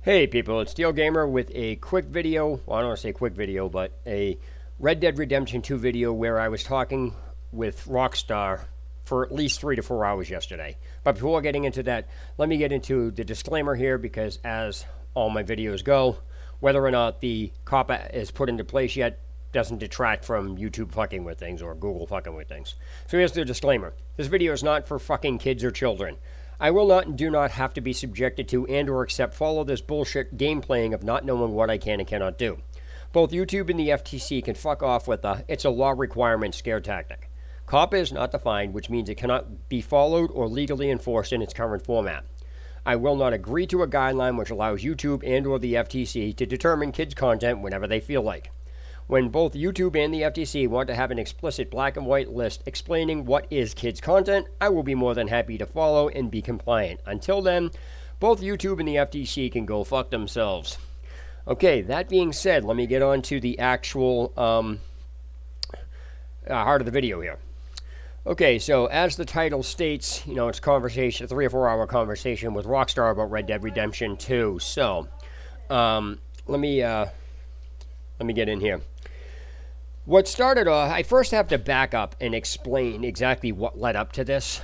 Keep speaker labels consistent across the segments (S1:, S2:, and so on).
S1: Hey people, it's Steel Gamer with a quick video. Well, I don't want to say quick video, but a Red Dead Redemption 2 video where I was talking with Rockstar for at least 3 to 4 hours yesterday. But before getting into that, let me get into the disclaimer here because as all my videos go, whether or not the COPPA is put into place yet doesn't detract from YouTube fucking with things or Google fucking with things. So here's the disclaimer. This video is not for fucking kids or children. I will not and do not have to be subjected to and or accept follow this bullshit game playing of not knowing what I can and cannot do. Both YouTube and the FTC can fuck off with a it's a law requirement scare tactic. COPPA is not defined, which means it cannot be followed or legally enforced in its current format. I will not agree to a guideline which allows YouTube and or the FTC to determine kids' content whenever they feel like. When both YouTube and the FTC want to have an explicit black and white list explaining what is kids' content, I will be more than happy to follow and be compliant. Until then, both YouTube and the FTC can go fuck themselves. Okay, that being said, let me get on to the actual heart of the video here. Okay, so as the title states, it's conversation, 3 or 4 hour conversation with Rockstar about Red Dead Redemption 2. So, let me get in here. What started off, I first have to back up and explain exactly what led up to this,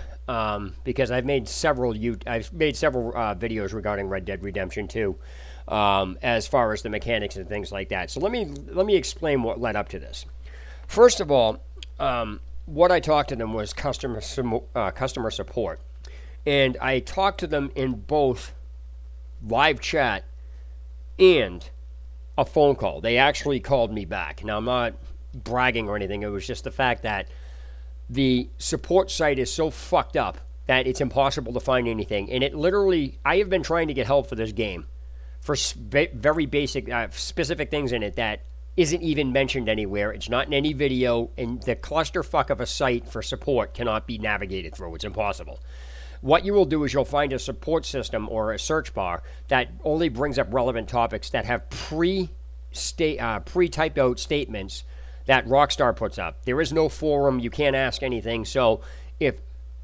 S1: because I've made several videos regarding Red Dead Redemption 2, as far as the mechanics and things like that. So let me explain what led up to this. First of all, what I talked to them was customer support, and I talked to them in both live chat and a phone call. They actually called me back. Now, I'm not bragging or anything. It was just the fact that the support site is so fucked up that it's impossible to find anything. And it literally, I have been trying to get help for this game for very basic, specific things in it that isn't even mentioned anywhere. It's not in any video, and the clusterfuck of a site for support cannot be navigated through. It's impossible. What you will do is you'll find a support system or a search bar that only brings up relevant topics that have pre-typed out statements that Rockstar puts up. There is no forum. You can't ask anything. So if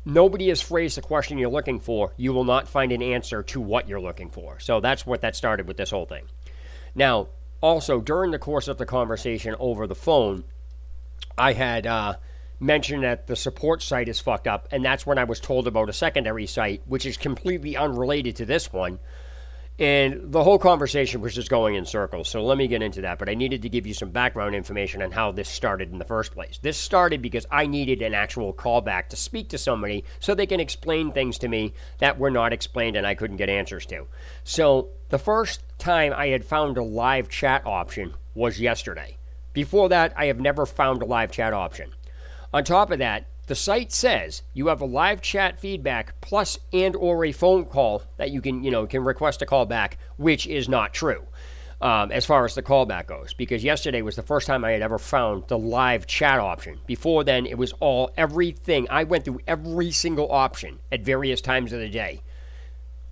S1: nobody has phrased the question you're looking for, you will not find an answer to what you're looking for. So that's what that started with this whole thing. Now, also, during the course of the conversation over the phone, I had mentioned that the support site is fucked up, and that's when I was told about a secondary site, which is completely unrelated to this one. And the whole conversation was just going in circles, so let me get into that. But I needed to give you some background information on how this started in the first place. This started because I needed an actual callback to speak to somebody so they can explain things to me that were not explained and I couldn't get answers to. So the first time I had found a live chat option was yesterday. Before that, I have never found a live chat option. On top of that, the site says you have a live chat feedback plus and or a phone call that you can request a call back, which is not true as far as the callback goes, because yesterday was the first time I had ever found the live chat option. Before then, it was everything. I went through every single option at various times of the day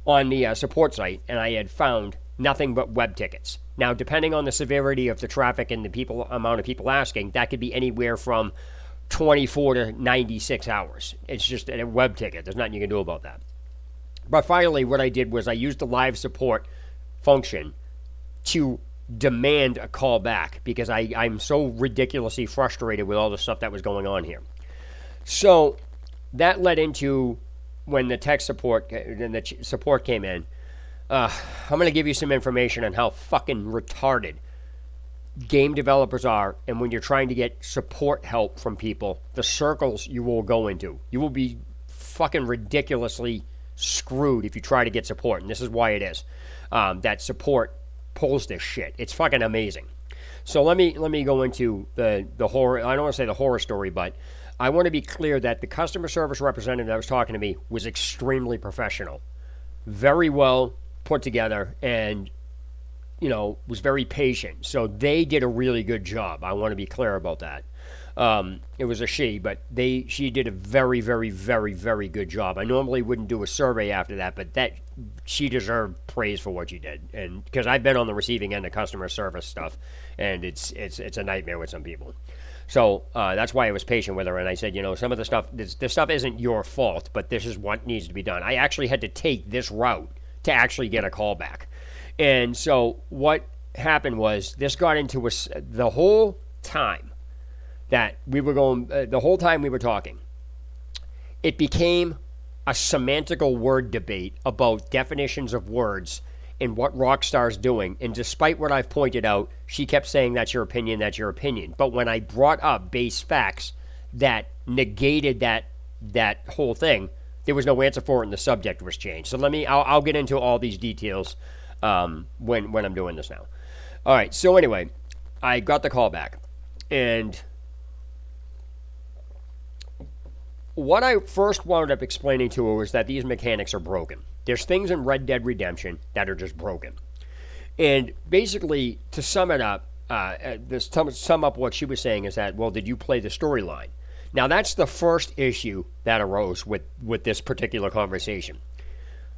S1: on the support site, and I had found nothing but web tickets. Now, depending on the severity of the traffic and the amount of people asking, that could be anywhere from 24 to 96 hours. It's just a web ticket. There's nothing you can do about that. But finally, what I did was I used the live support function to demand a call back because I'm so ridiculously frustrated with all the stuff that was going on here. So that led into when the tech support and the support came in. I'm going to give you some information on how fucking retarded game developers are, and when you're trying to get support help from people, the circles you will go into. You will be fucking ridiculously screwed if you try to get support, and this is why it is. That support pulls this shit. It's fucking amazing. So let me go into the horror. I don't want to say the horror story, but I want to be clear that the customer service representative that was talking to me was extremely professional, very well put together, and was very patient. So they did a really good job. I want to be clear about that. It was a she, but she did a very, very, very, very good job. I normally wouldn't do a survey after that, but she deserved praise for what she did. And because I've been on the receiving end of customer service stuff, and it's a nightmare with some people. So that's why I was patient with her, and I said, some of the stuff, this stuff isn't your fault, but this is what needs to be done. I actually had to take this route to actually get a call back. And so what happened was this got into the whole time that we were going, the whole time we were talking, it became a semantical word debate about definitions of words and what Rockstar's doing. And despite what I've pointed out, she kept saying, that's your opinion, that's your opinion. But when I brought up base facts that negated that whole thing, there was no answer for it and the subject was changed. So I'll get into all these details when I'm doing this now. All right, so anyway, I got the call back. And what I first wound up explaining to her was that these mechanics are broken. There's things in Red Dead Redemption that are just broken. And basically, to sum it up, sum up what she was saying is that, well, did you play the storyline? Now, that's the first issue that arose with this particular conversation.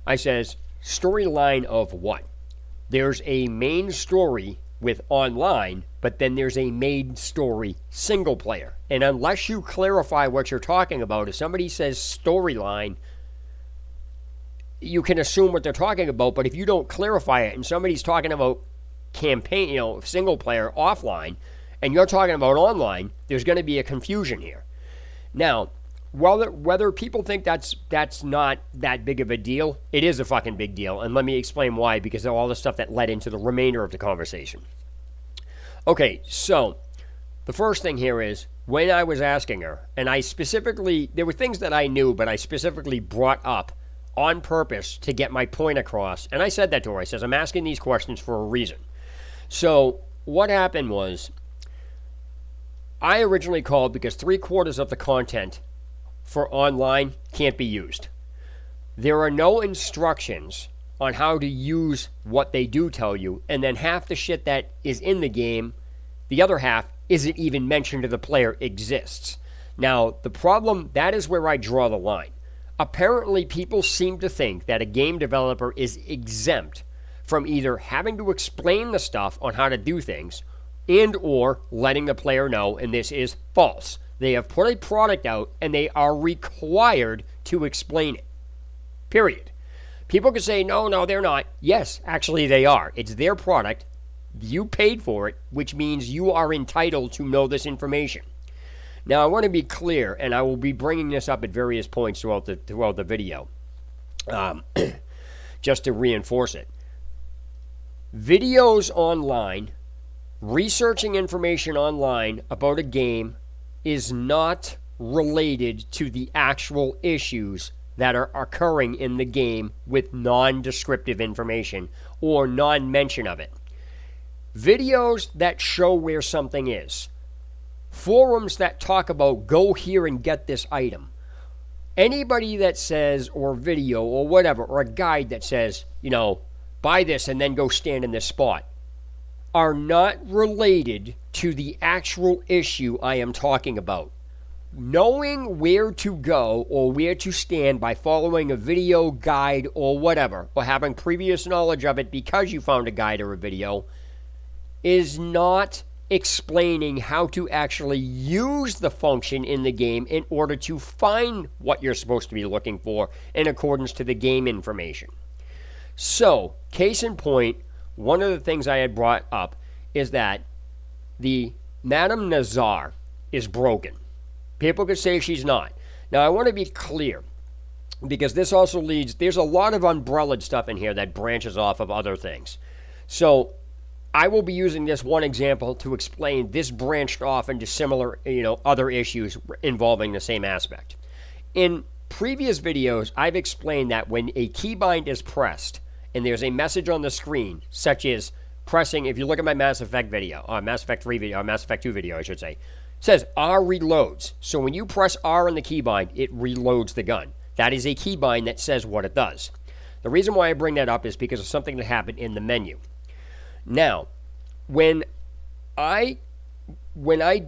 S1: I says, storyline of what? There's a main story with online, but then there's a main story single player. And unless you clarify what you're talking about, if somebody says storyline, you can assume what they're talking about, but if you don't clarify it and somebody's talking about campaign, single player offline, and you're talking about online, there's going to be a confusion here. Now, whether people think that's not that big of a deal, it is a fucking big deal, and let me explain why, because of all the stuff that led into the remainder of the conversation. Okay, so the first thing here is, when I was asking her, and there were things that I knew, but I specifically brought up on purpose to get my point across, and I said that to her. I says, I'm asking these questions for a reason. So what happened was, I originally called because 3/4 of the content for online can't be used. There are no instructions on how to use what they do tell you, and then half the shit that is in the game, the other half isn't even mentioned to the player exists. Now, the problem, that is where I draw the line. Apparently, people seem to think that a game developer is exempt from either having to explain the stuff on how to do things and or letting the player know, and this is false. They have put a product out and they are required to explain it. Period. People can say, no, they're not. Yes, actually they are. It's their product. You paid for it, which means you are entitled to know this information. Now, I want to be clear, and I will be bringing this up at various points throughout the video, just to reinforce it. Videos online, researching information online about a game is not related to the actual issues that are occurring in the game with non-descriptive information or non-mention of it. Videos that show where something is. Forums that talk about go here and get this item. Anybody that says, or video or whatever, or a guide that says, buy this and then go stand in this spot, are not related to the actual issue I am talking about. Knowing where to go or where to stand by following a video, guide, or whatever, or having previous knowledge of it because you found a guide or a video, is not explaining how to actually use the function in the game in order to find what you're supposed to be looking for in accordance to the game information. So, case in point, one of the things I had brought up is that the Madame Nazar is broken. People could say she's not. Now, I want to be clear, because this also there's a lot of umbrellaed stuff in here that branches off of other things. So, I will be using this one example to explain this branched off into similar, other issues involving the same aspect. In previous videos, I've explained that when a keybind is pressed and there's a message on the screen, such as pressing, if you look at my Mass Effect video, Mass Effect 3 video, or Mass Effect 2 video, I should say, it says R reloads. So when you press R on the keybind, it reloads the gun. That is a keybind that says what it does. The reason why I bring that up is because of something that happened in the menu. Now, when I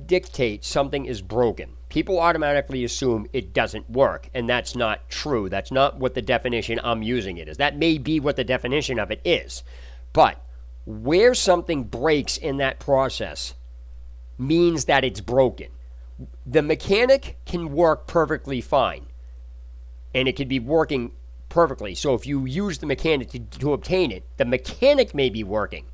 S1: dictate something is broken, people automatically assume it doesn't work, and that's not true. That's not what the definition I'm using it is. That may be what the definition of it is, but where something breaks in that process means that it's broken. The mechanic can work perfectly fine, and it could be working perfectly. So if you use the mechanic to obtain it, the mechanic may be working.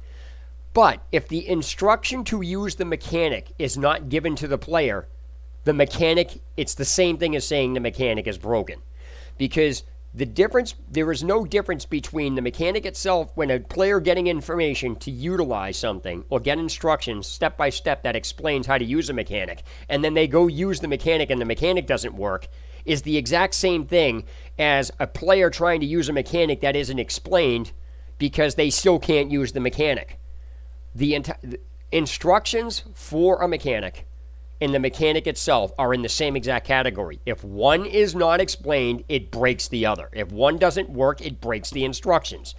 S1: But if the instruction to use the mechanic is not given to the player, the mechanic, it's the same thing as saying the mechanic is broken. Because there is no difference between the mechanic itself when a player getting information to utilize something or get instructions step by step that explains how to use a mechanic, and then they go use the mechanic and the mechanic doesn't work, is the exact same thing as a player trying to use a mechanic that isn't explained because they still can't use the mechanic. The instructions for a mechanic and the mechanic itself are in the same exact category. If one is not explained, it breaks the other. If one doesn't work, it breaks the instructions.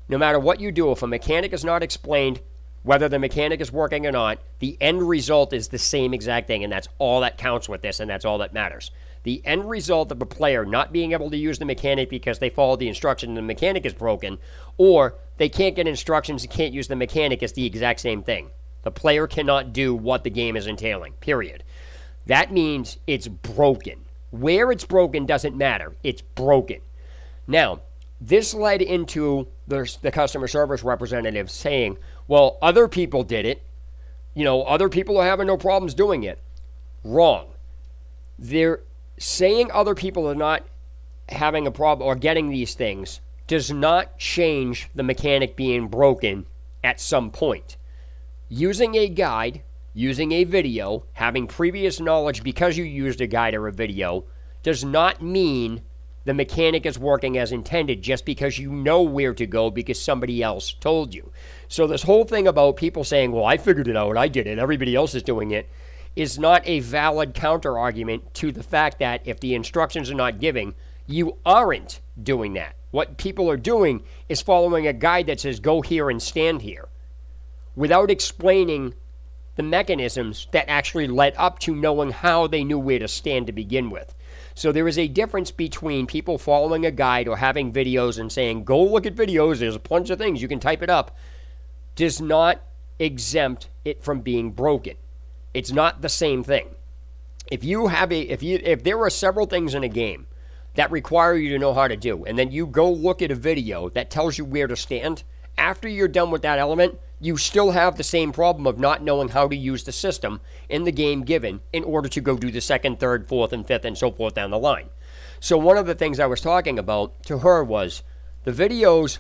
S1: No matter what you do, if a mechanic is not explained, whether the mechanic is working or not, the end result is the same exact thing, and that's all that counts with this, and that's all that matters. The end result of a player not being able to use the mechanic because they followed the instruction and the mechanic is broken, or they can't get instructions and can't use the mechanic, is the exact same thing. The player cannot do what the game is entailing, period. That means it's broken. Where it's broken doesn't matter. It's broken. Now, this led into the customer service representative saying, well, other people did it. Other people are having no problems doing it. Wrong. They're saying other people are not having a problem or getting these things does not change the mechanic being broken at some point. Using a guide, using a video, having previous knowledge because you used a guide or a video does not mean the mechanic is working as intended just because you know where to go because somebody else told you. So this whole thing about people saying, well, I figured it out, I did it, everybody else is doing it, is not a valid counter argument to the fact that if the instructions are not given, you aren't doing that. What people are doing is following a guide that says go here and stand here, without explaining the mechanisms that actually led up to knowing how they knew where to stand to begin with. So there is a difference between people following a guide or having videos and saying, go look at videos, there's a bunch of things, you can type it up, does not exempt it from being broken. It's not the same thing. If there are several things in a game that require you to know how to do, and then you go look at a video that tells you where to stand, after you're done with that element, you still have the same problem of not knowing how to use the system in the game given in order to go do the second, third, fourth, and fifth, and so forth down the line. So one of the things I was talking about to her was the videos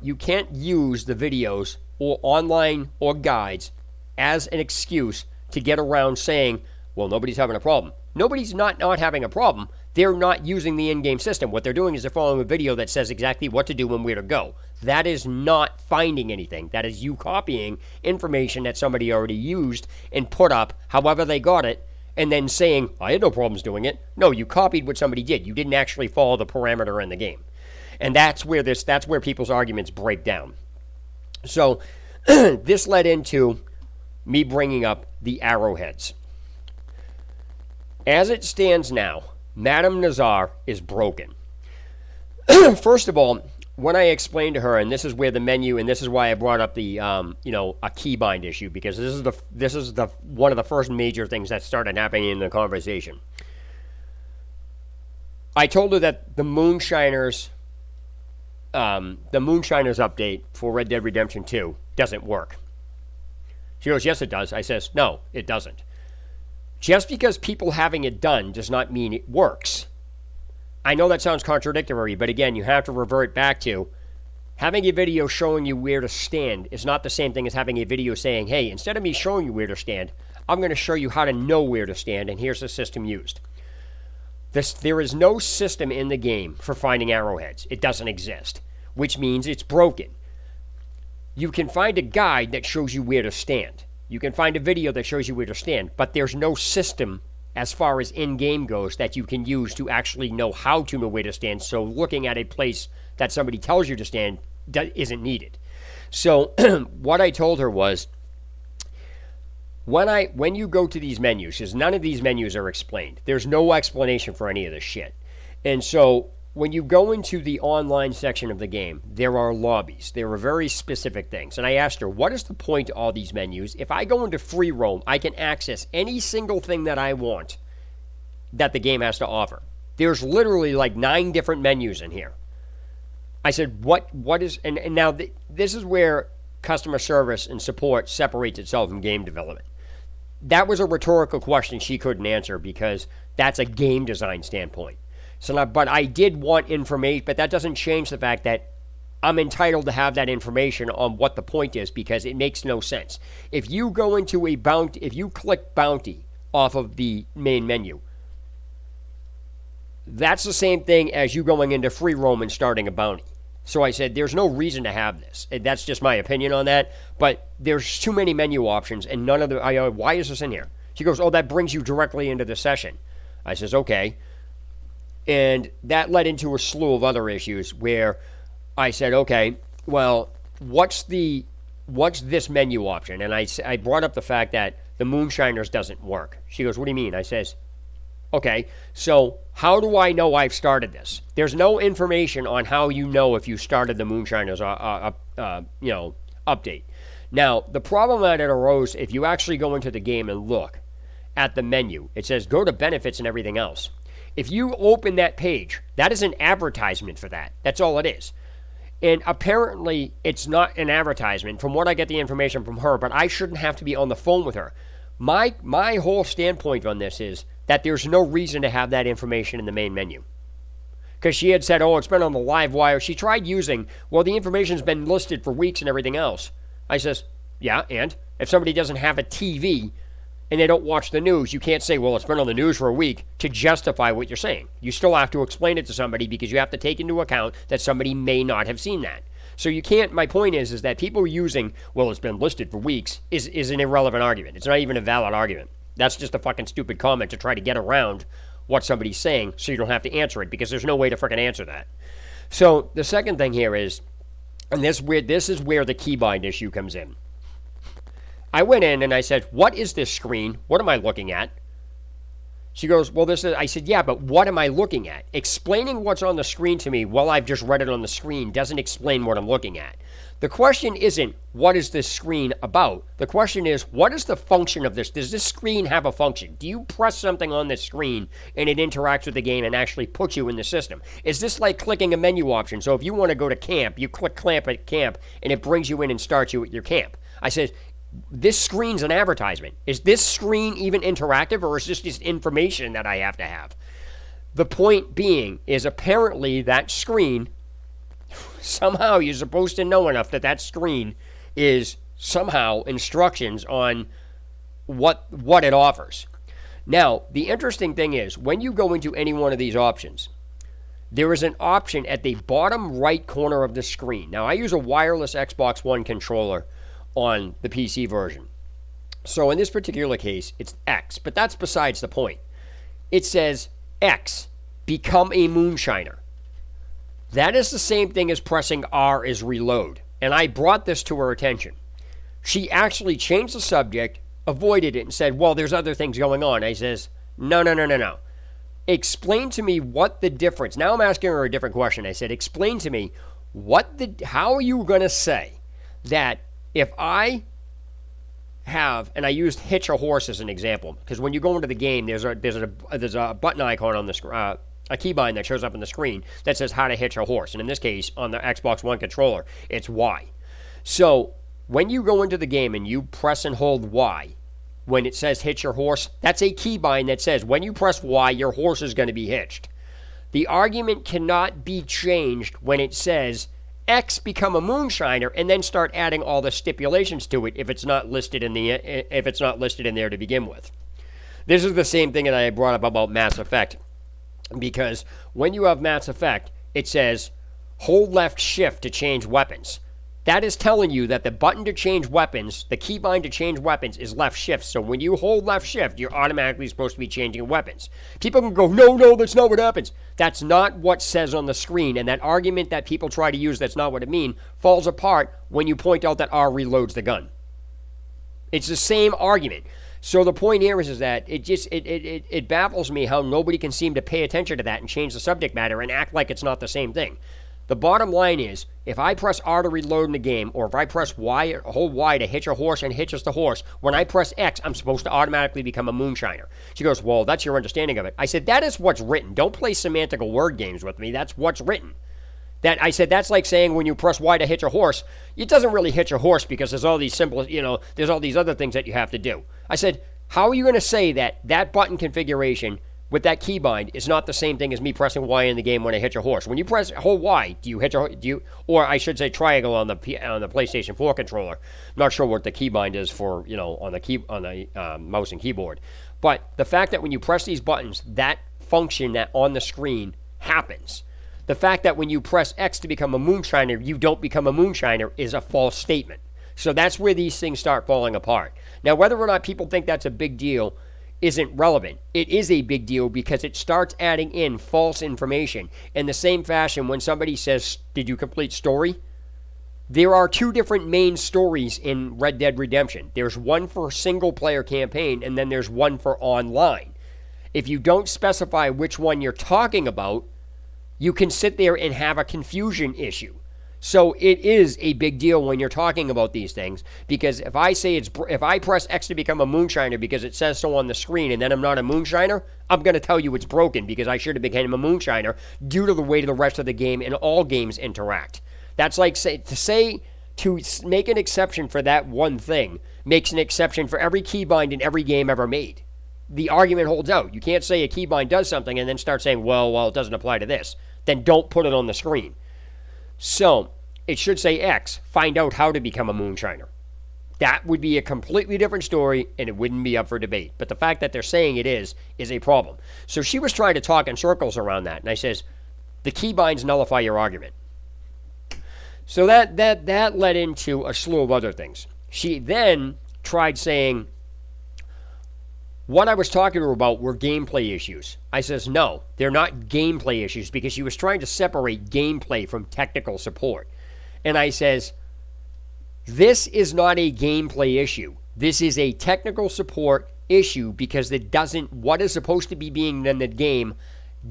S1: you can't use the videos or online or guides as an excuse to get around saying, well, nobody's having a problem. Nobody's not having a problem. They're not using the in-game system. What they're doing is they're following a video that says exactly what to do and where to go. That is not finding anything. That is you copying information that somebody already used and put up however they got it and then saying, I had no problems doing it. No, you copied what somebody did. You didn't actually follow the parameter in the game. And that's where people's arguments break down. So this led into me bringing up the Arrowheads. As it stands now, Madame Nazar is broken. First of all, when I explained to her, and this is where the menu, and this is why I brought up the a keybind issue, because this is the one of the first major things that started happening in the conversation. I told her that the Moonshiners update for Red Dead Redemption 2 doesn't work. She goes, yes, it does. I says, no, it doesn't. Just because people having it done does not mean it works. I know that sounds contradictory, but again, you have to revert back to having a video showing you where to stand is not the same thing as having a video saying, hey, instead of me showing you where to stand, I'm going to show you how to know where to stand, and here's the system used. There is no system in the game for finding arrowheads. It doesn't exist, which means it's broken. You can find a guide that shows you where to stand. You can find a video that shows you where to stand, but there's no system as far as in-game goes that you can use to actually know how to know where to stand, so looking at a place that somebody tells you to stand isn't needed. So what I told her was, when you go to these menus, because none of these menus are explained, there's no explanation for any of this shit. And so when you go into the online section of the game, there are lobbies. There are very specific things. And I asked her, what is the point of all these menus? If I go into free roam, I can access any single thing that I want that the game has to offer. There's literally like 9 different menus in here. I said, what is, and now this is where customer service and support separates itself from game development. That was a rhetorical question she couldn't answer because that's a game design standpoint. So now, but I did want information, but that doesn't change the fact that I'm entitled to have that information on what the point is because it makes no sense. If you go into a bounty, if you click bounty off of the main menu, that's the same thing as you going into free roam and starting a bounty. So I said, there's no reason to have this. And that's just my opinion on that. But there's too many menu options, and none of the. I go, why is this in here? She goes, oh, that brings you directly into the session. I says, okay. And that led into a slew of other issues where I said, okay, well, what's this menu option? And I brought up the fact that the Moonshiners doesn't work. She goes, what do you mean? I says, okay, so how do I know I've started this? There's no information on how you know if you started the Moonshiners update. Now, the problem that it arose, if you actually go into the game and look at the menu, it says go to benefits and everything else. If you open that page, that is an advertisement for that. That's all it is. And apparently, it's not an advertisement from what I get the information from her, but I shouldn't have to be on the phone with her. My whole standpoint on this is that there's no reason to have that information in the main menu. Because she had said, oh, it's been on the live wire. She tried using, well, the information's been listed for weeks and everything else. I says, yeah, and if somebody doesn't have a TV and they don't watch the news, you can't say, well, it's been on the news for a week to justify what you're saying. You still have to explain it to somebody because you have to take into account that somebody may not have seen that. So you can't, my point is that people using, well, it's been listed for weeks is an irrelevant argument. It's not even a valid argument. That's just a fucking stupid comment to try to get around what somebody's saying so you don't have to answer it because there's no way to freaking answer that. So the second thing here is, and this is where the keybind issue comes in. I went in and I said, what is this screen? What am I looking at? She goes, well, this is, I said, yeah, but what am I looking at? Explaining what's on the screen to me while I've just read it on the screen doesn't explain what I'm looking at. The question isn't, what is this screen about? The question is, what is the function of this? Does this screen have a function? Do you press something on this screen and it interacts with the game and actually puts you in the system? Is this like clicking a menu option? So if you want to go to camp, you click clamp at camp and it brings you in and starts you at your camp. I said, this screen's an advertisement. Is this screen even interactive or is this just information that I have to have? The point being is apparently that screen, somehow you're supposed to know enough that that screen is somehow instructions on what it offers. Now, the interesting thing is when you go into any one of these options, there is an option at the bottom right corner of the screen. Now, I use a wireless Xbox One controller on the PC version. So in this particular case, it's X, but that's besides the point. It says X, become a moonshiner. That is the same thing as pressing R is reload. And I brought this to her attention. She actually changed the subject, avoided it, and said, well, there's other things going on. I says, no. Explain to me what the difference. Now I'm asking her a different question. I said, explain to me how are you going to say that if I have, and I used hitch a horse as an example, because when you go into the game, there's a button icon on the screen, a keybind that shows up on the screen that says how to hitch a horse. And in this case, on the Xbox One controller, it's Y. So when you go into the game and you press and hold Y, when it says hitch your horse, that's a keybind that says when you press Y, your horse is going to be hitched. The argument cannot be changed when it says X, become a moonshiner, and then start adding all the stipulations to it if it's not listed in there to begin with. This is the same thing that I brought up about Mass Effect, because when you have Mass Effect, it says hold left shift to change weapons. That is telling you that the button to change weapons, the keybind to change weapons, is left shift. So when you hold left shift, you're automatically supposed to be changing weapons. People can go, no, that's not what happens. That's not what says on the screen. And that argument that people try to use that's not what it means falls apart when you point out that R reloads the gun. It's the same argument. So the point here is that it baffles me how nobody can seem to pay attention to that and change the subject matter and act like it's not the same thing. The bottom line is, if I press R to reload in the game, or if I press Y, hold Y to hitch a horse and hitches the horse, when I press X, I'm supposed to automatically become a moonshiner. She goes, well, that's your understanding of it. I said, that is what's written. Don't play semantical word games with me. That's what's written. That I said that's like saying when you press Y to hitch a horse, it doesn't really hitch a horse because there's all these simple, there's all these other things that you have to do. I said, how are you going to say that that button configuration with that keybind is not the same thing as me pressing Y in the game when I hitch a horse? When you press hold Y, or I should say triangle on the PlayStation 4 controller. I'm not sure what the keybind is for, on the mouse and keyboard. But the fact that when you press these buttons, that function that on the screen happens. The fact that when you press X to become a moonshiner, you don't become a moonshiner is a false statement. So that's where these things start falling apart. Now, whether or not people think that's a big deal isn't relevant. It is a big deal because it starts adding in false information. In the same fashion, when somebody says, did you complete story? There are two different main stories in Red Dead Redemption. There's one for single-player campaign, and then there's one for online. If you don't specify which one you're talking about, you can sit there and have a confusion issue. So it is a big deal when you're talking about these things, because if I press X to become a moonshiner because it says so on the screen and then I'm not a moonshiner, I'm going to tell you it's broken because I should have become a moonshiner due to the way the rest of the game and all games interact. That's like to make an exception for that one thing makes an exception for every keybind in every game ever made. The argument holds out. You can't say a keybind does something and then start saying, well, it doesn't apply to this. Then don't put it on the screen. So it should say X, find out how to become a moonshiner. That would be a completely different story, and it wouldn't be up for debate. But the fact that they're saying it is a problem. So she was trying to talk in circles around that, and I says, the keybinds nullify your argument. So that led into a slew of other things. She then tried saying, what I was talking to her about were gameplay issues. I says, no, they're not gameplay issues, because she was trying to separate gameplay from technical support. And I says, this is not a gameplay issue. This is a technical support issue because what is supposed to be being in the game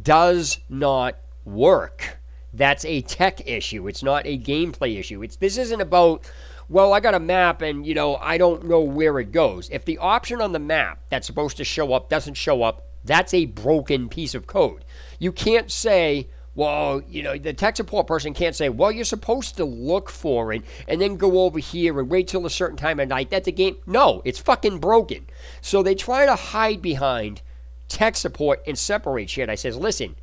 S1: does not work. That's a tech issue. It's not a gameplay issue. This isn't about, well, I got a map and, I don't know where it goes. If the option on the map that's supposed to show up doesn't show up, that's a broken piece of code. You can't say, well, the tech support person can't say, well, you're supposed to look for it and then go over here and wait till a certain time of night. That's a game. No, it's fucking broken. So they try to hide behind tech support and separate shit. I says, listen,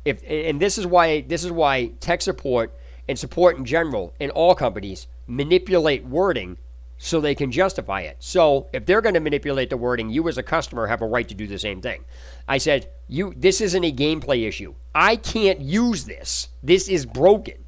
S1: this is why tech support and support in general in all companies manipulate wording so they can justify it. So if they're going to manipulate the wording, you as a customer have a right to do the same thing. I said, this isn't a gameplay issue. I can't use this. This is broken.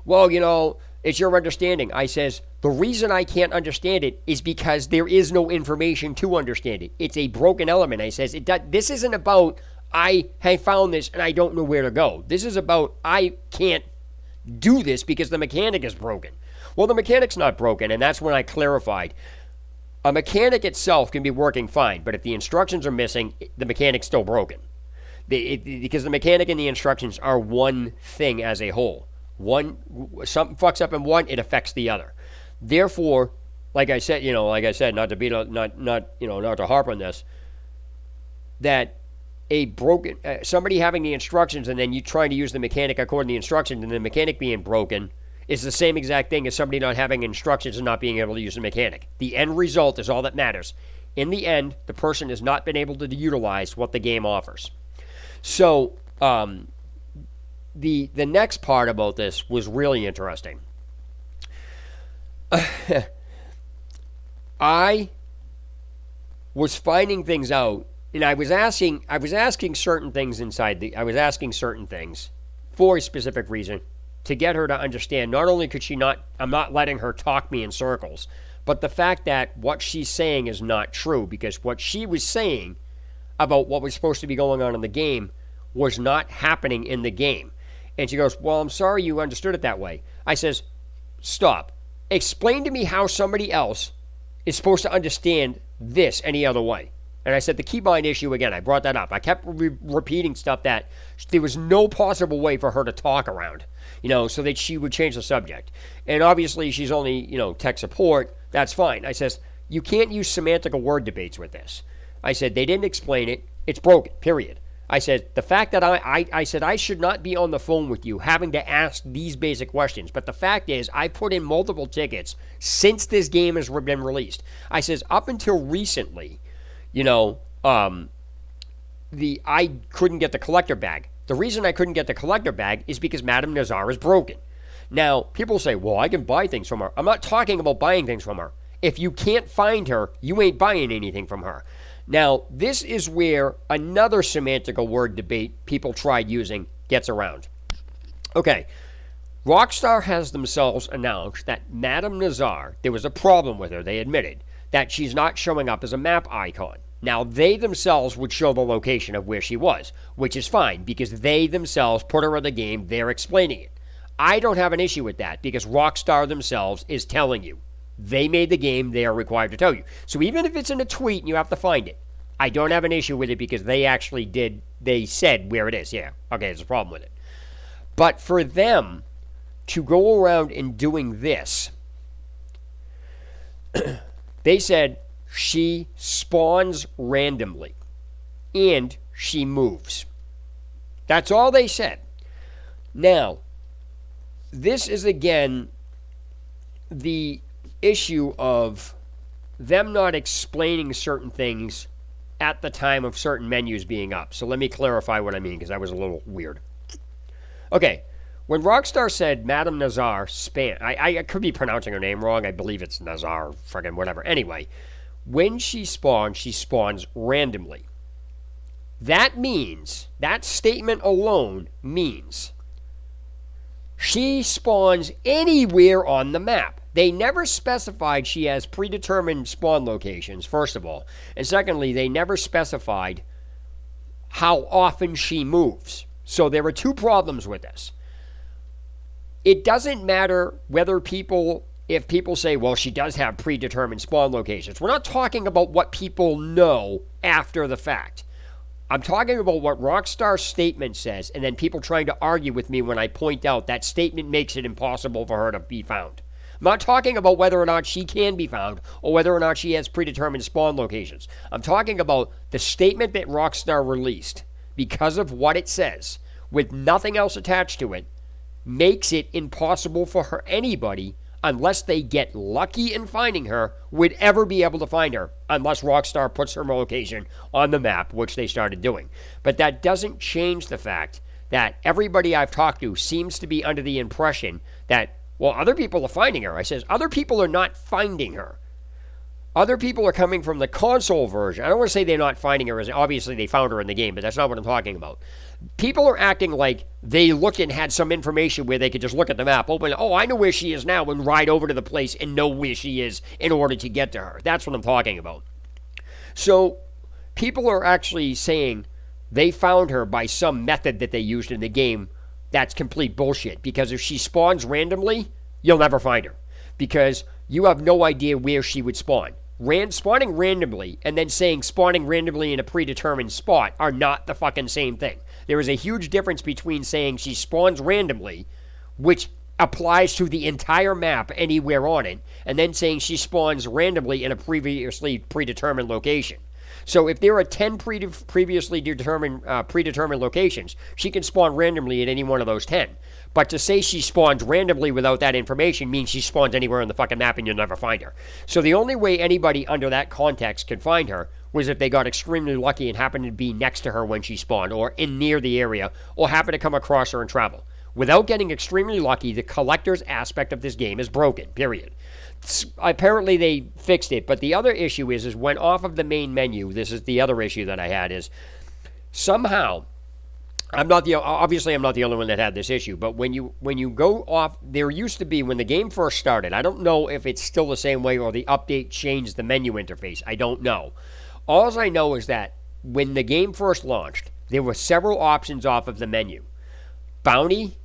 S1: Well, it's your understanding. I says, the reason I can't understand it is because there is no information to understand it. It's a broken element. I says, this isn't about I have found this and I don't know where to go. This is about I can't do this because the mechanic is broken. Well, the mechanic's not broken, and that's when I clarified. A mechanic itself can be working fine, but if the instructions are missing, the mechanic's still broken. Because the mechanic and the instructions are one thing as a whole. Something fucks up in one, it affects the other. Therefore, like I said, not to harp on this, that somebody having the instructions and then you trying to use the mechanic according to the instructions and the mechanic being broken is the same exact thing as somebody not having instructions and not being able to use the mechanic. The end result is all that matters. In the end, the person has not been able to utilize what the game offers. So, the next part about this was really interesting. I was finding things out, and I was asking certain things I was asking certain things for a specific reason to get her to understand. Not only could I'm not letting her talk me in circles, but the fact that what she's saying is not true, because what she was saying about what was supposed to be going on in the game was not happening in the game. And she goes, well, I'm sorry you understood it that way. I says, stop. Explain to me how somebody else is supposed to understand this any other way. And I said the keybind issue again. I brought that up. I kept repeating stuff that there was no possible way for her to talk around, so that she would change the subject. And obviously she's only, tech support. That's fine. I says, you can't use semantical word debates with this. I said, they didn't explain it. It's broken, period. I said, the fact that I said I should not be on the phone with you having to ask these basic questions. But the fact is, I put in multiple tickets since this game has been released. I says, up until recently, I couldn't get the collector bag. The reason I couldn't get the collector bag is because Madame Nazar is broken. Now, people say, well, I can buy things from her. I'm not talking about buying things from her. If you can't find her, you ain't buying anything from her. Now, this is where another semantical word debate people tried using gets around. Okay, Rockstar has themselves announced that Madame Nazar, there was a problem with her, they admitted, that she's not showing up as a map icon. Now, they themselves would show the location of where she was, which is fine, because they themselves put her in the game, they're explaining it. I don't have an issue with that, because Rockstar themselves is telling you. They made the game, they are required to tell you. So even if it's in a tweet and you have to find it, I don't have an issue with it because they actually did, they said where it is. Yeah, okay, there's a problem with it. But for them to go around and doing this, they said she spawns randomly and she moves. That's all they said. Now, this is again the issue of them not explaining certain things at the time of certain menus being up. So let me clarify what I mean, because that was a little weird. Okay, when Rockstar said Madame Nazar I could be pronouncing her name wrong. I believe it's Nazar, friggin' whatever. Anyway, when she spawns randomly. That means, that statement alone means she spawns anywhere on the map. They never specified she has predetermined spawn locations, first of all. And secondly, they never specified how often she moves. So there are two problems with this. It doesn't matter whether if people say, well, she does have predetermined spawn locations. We're not talking about what people know after the fact. I'm talking about what Rockstar's statement says, and then people trying to argue with me when I point out that statement makes it impossible for her to be found. I'm not talking about whether or not she can be found or whether or not she has predetermined spawn locations. I'm talking about the statement that Rockstar released, because of what it says, with nothing else attached to it, makes it impossible for anybody, unless they get lucky in finding her, would ever be able to find her, unless Rockstar puts her location on the map, which they started doing. But that doesn't change the fact that everybody I've talked to seems to be under the impression that, well, other people are finding her. I says, other people are not finding her. Other people are coming from the console version. I don't want to say they're not finding her, as obviously they found her in the game, but that's not what I'm talking about. People are acting like they looked and had some information where they could just look at the map, open, oh, I know where she is now, and ride over to the place and know where she is in order to get to her. That's what I'm talking about. So people are actually saying they found her by some method that they used in the game. That's complete bullshit, because if she spawns randomly, you'll never find her, because you have no idea where she would spawn. Spawning randomly and then saying spawning randomly in a predetermined spot are not the fucking same thing. There is a huge difference between saying she spawns randomly, which applies to the entire map anywhere on it, and then saying she spawns randomly in a previously predetermined location. So if there are 10 previously determined predetermined locations, she can spawn randomly at any one of those 10. But to say she spawns randomly without that information means she spawns anywhere on the fucking map and you'll never find her. So the only way anybody under that context could find her was if they got extremely lucky and happened to be next to her when she spawned, or in near the area, or happened to come across her and travel. Without getting extremely lucky, the collector's aspect of this game is broken, period. Apparently they fixed it, but the other issue is when off of the main menu, this is the other issue that I had, is somehow, obviously I'm not the only one that had this issue, but when you go off, there used to be, when the game first started, I don't know if it's still the same way or the update changed the menu interface, I don't know. All I know is that when the game first launched, there were several options off of the menu. Bounty,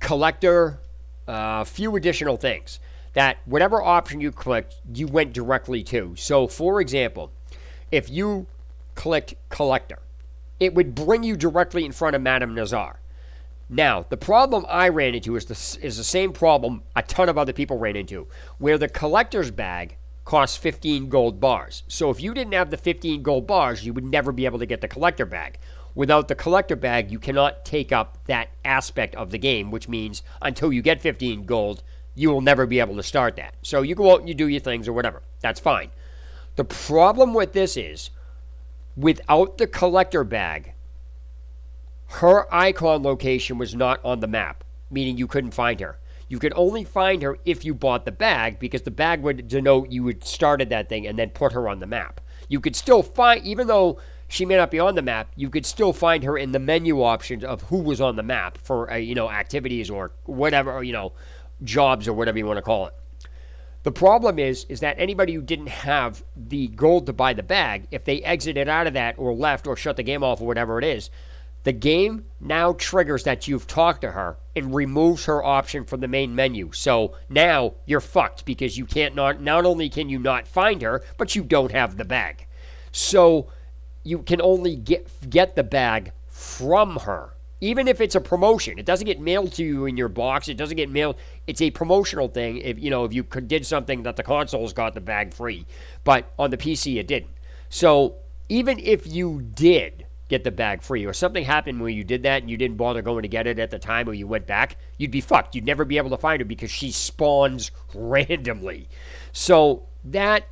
S1: collector, a few additional things that whatever option you clicked, you went directly to. So, for example, if you clicked collector, it would bring you directly in front of Madame Nazar. Now, the problem I ran into is the same problem a ton of other people ran into, where the collector's bag costs 15 gold bars. So if you didn't have the 15 gold bars, you would never be able to get the collector bag. Without the collector bag, you cannot take up that aspect of the game, which means until you get 15 gold, you will never be able to start that. So you go out and you do your things or whatever. That's fine. The problem with this is, without the collector bag, her icon location was not on the map, meaning you couldn't find her. You could only find her if you bought the bag, because the bag would denote you had started that thing and then put her on the map. You could still find, even though she may not be on the map, you could still find her in the menu options of who was on the map for, activities or whatever, jobs or whatever you want to call it. The problem is that anybody who didn't have the gold to buy the bag, if they exited out of that or left or shut the game off or whatever it is, the game now triggers that you've talked to her and removes her option from the main menu. So now you're fucked, because you can't not only can you not find her, but you don't have the bag. So you can only get the bag from her. Even if it's a promotion, it doesn't get mailed to you in your box. It doesn't get mailed. It's a promotional thing. If you did something that the consoles got the bag free, but on the PC it didn't. So even if you did get the bag free, or something happened where you did that and you didn't bother going to get it at the time, or you went back, you'd be fucked. You'd never be able to find her because she spawns randomly. So that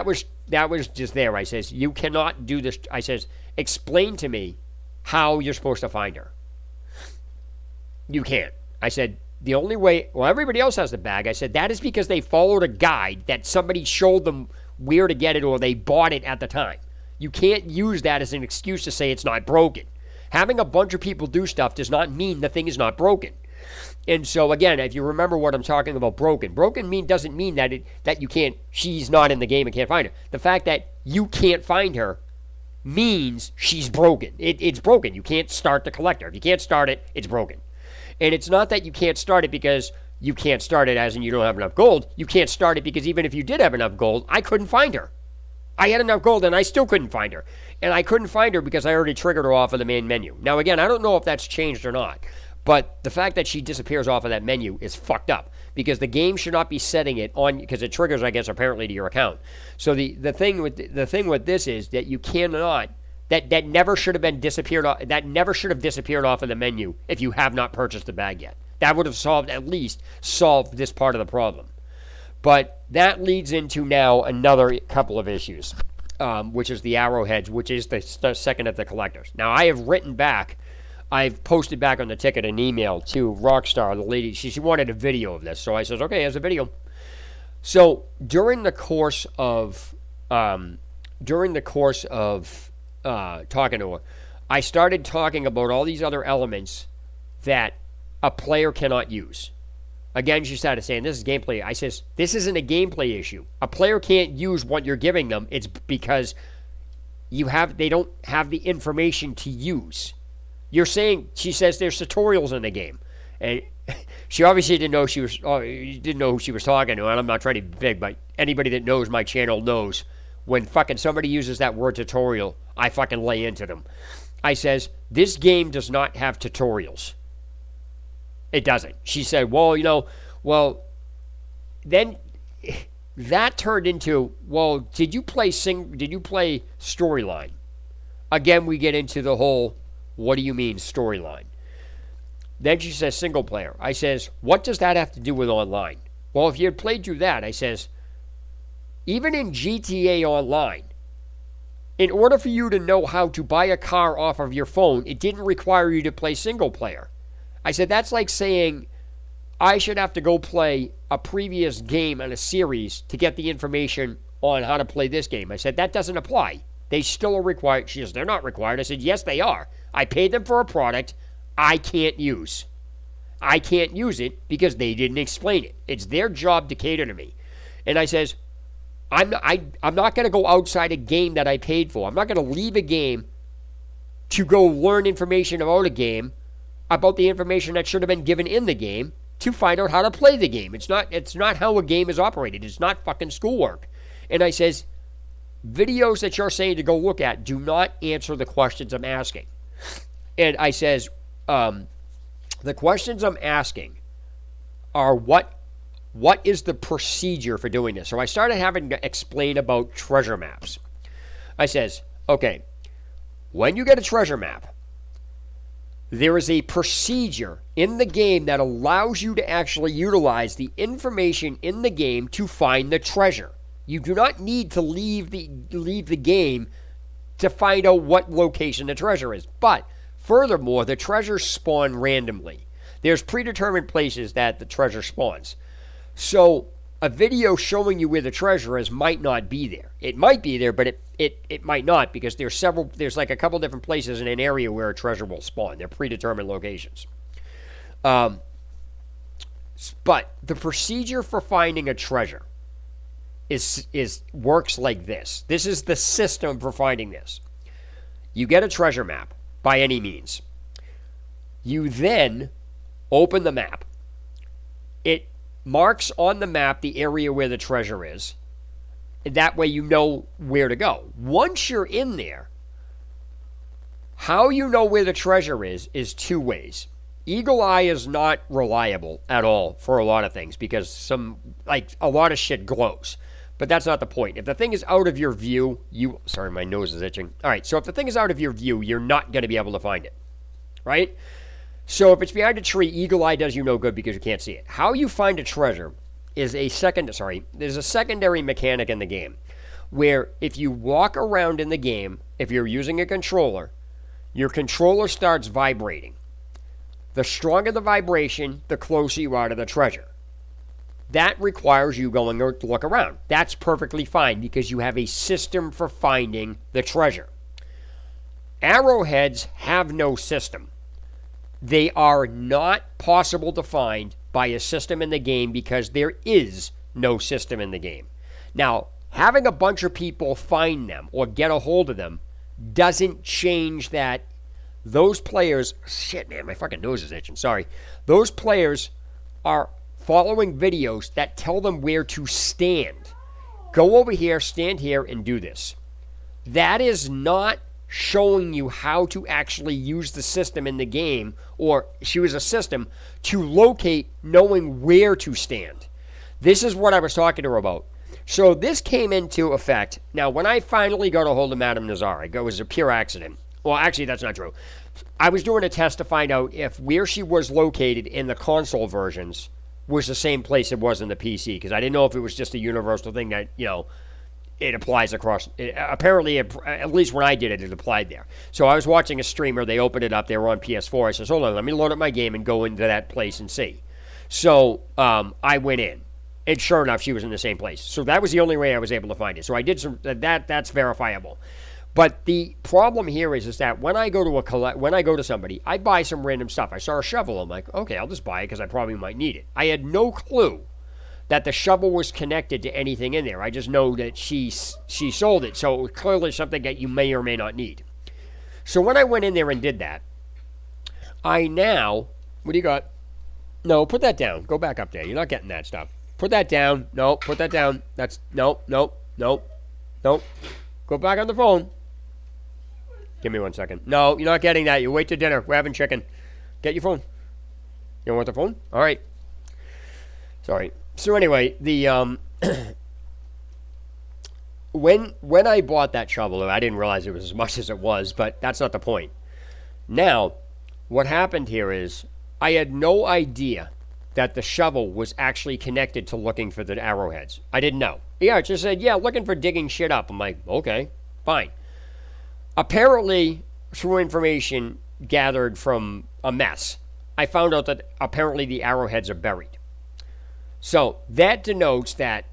S1: was just there. I says, you cannot do this. I says, explain to me how you're supposed to find her. You can't. I said, the only way, well, everybody else has the bag. I said, that is because they followed a guide that somebody showed them where to get it, or they bought it at the time. You can't use that as an excuse to say it's not broken. Having a bunch of people do stuff does not mean the thing is not broken. And so again, if you remember what I'm talking about, broken doesn't mean that you can't, she's not in the game and can't find her. The fact that you can't find her means she's broken. It's broken. You can't start the collector. If you can't start it, it's broken. And it's not that you can't start it because you can't start it as in you don't have enough gold. You can't start it because even if you did have enough gold, I couldn't find her. I had enough gold and I still couldn't find her. And I couldn't find her because I already triggered her off of the main menu. Now again, I don't know if that's changed or not, but the fact that she disappears off of that menu is fucked up, because the game should not be setting it on, because it triggers, I guess, apparently to your account. So the thing with this is that you cannot, that never should have disappeared off of the menu if you have not purchased the bag yet. That would have at least solved this part of the problem. But that leads into now another couple of issues, which is the Arrowheads, which is the second of the collectors. Now, I've posted back on the ticket an email to Rockstar, the lady. She wanted a video of this, so I says, okay, here's a video. So during the course of talking to her, I started talking about all these other elements that a player cannot use. Again, she started saying, this is gameplay. I says, this isn't a gameplay issue. A player can't use what you're giving them. It's because they don't have the information to use. You're saying, she says there's tutorials in the game. And she obviously didn't know who she was talking to. And I'm not trying to be big, but anybody that knows my channel knows when fucking somebody uses that word tutorial, I fucking lay into them. I says, this game does not have tutorials. It doesn't. She said, then that turned into, did you play storyline? Again, we get into the whole, what do you mean storyline? Then she says single player. I says, what does that have to do with online? Well, if you had played through that, I says, even in GTA Online, in order for you to know how to buy a car off of your phone, it didn't require you to play single player. I said, that's like saying I should have to go play a previous game in a series to get the information on how to play this game. I said, that doesn't apply. They still are required. She says, they're not required. I said, yes, they are. I paid them for a product I can't use. I can't use it because they didn't explain it. It's their job to cater to me. And I says, I'm not going to go outside a game that I paid for. I'm not going to leave a game to go learn information about a game, about the information that should have been given in the game, to find out how to play the game. It's not how a game is operated. It's not fucking schoolwork. And I says, videos that you're saying to go look at do not answer the questions I'm asking. And I says, the questions I'm asking are what what is the procedure for doing this? So I started having to explain about treasure maps. I says, okay, when you get a treasure map, there is a procedure in the game that allows you to actually utilize the information in the game to find the treasure. You do not need to leave the game to find out what location the treasure is. But furthermore, the treasures spawn randomly. There's predetermined places that the treasure spawns. So a video showing you where the treasure is might not be there. It might be there, but it might not, because there's like a couple different places in an area where a treasure will spawn. They're predetermined locations. But the procedure for finding a treasure works like this. This is the system for finding this. You get a treasure map by any means. You then open the map. It marks on the map the area where the treasure is. That way you know where to go. Once you're in there, how you know where the treasure is two ways. Eagle Eye is not reliable at all for a lot of things, because a lot of shit glows. But that's not the point. If the thing is out of your view, sorry, my nose is itching. All right, so if the thing is out of your view, you're not going to be able to find it, right? So if it's behind a tree, Eagle Eye does you no good because you can't see it. How you find a treasure is there's a secondary mechanic in the game where if you walk around in the game, if you're using a controller, your controller starts vibrating. The stronger the vibration, the closer you are to the treasure. That requires you going to look around. That's perfectly fine because you have a system for finding the treasure. Arrowheads have no system. They are not possible to find by a system in the game because there is no system in the game. Now, having a bunch of people find them or get a hold of them doesn't change that those players... Shit, man, my fucking nose is itching. Sorry. Those players are following videos that tell them where to stand. Go over here, stand here, and do this. That is not showing you how to actually use the system in the game, or use a system to locate knowing where to stand. This is what I was talking to her about. So this came into effect. Now, when I finally got a hold of Madame Nazar, it was a pure accident. Well, actually, that's not true. I was doing a test to find out if where she was located in the console versions was the same place it was in the PC, because I didn't know if it was just a universal thing that, it applies across. Apparently, at least when I did it, it applied there. So I was watching a streamer. They opened it up. They were on PS4. I says, hold on, let me load up my game and go into that place and see. So I went in. And sure enough, she was in the same place. So that was the only way I was able to find it. So I did some. That's verifiable. But the problem here is that when I go to somebody, I buy some random stuff. I saw a shovel. I'm like, okay, I'll just buy it because I probably might need it. I had no clue that the shovel was connected to anything in there. I just know that she sold it. So it was clearly something that you may or may not need. So when I went in there and did that, what do you got? No, put that down. Go back up there. You're not getting that stuff. Put that down. No, put that down. Nope. Go back on the phone. Give me 1 second. No, you're not getting that. You wait till dinner. We're having chicken. Get your phone. You don't want the phone? All right. Sorry. So anyway, when I bought that shovel, I didn't realize it was as much as it was, but that's not the point. Now, what happened here is I had no idea that the shovel was actually connected to looking for the arrowheads. I didn't know. Yeah, it just said, looking for digging shit up. I'm like, okay, fine. Apparently, through information gathered from a mess, I found out that apparently the arrowheads are buried. So that denotes that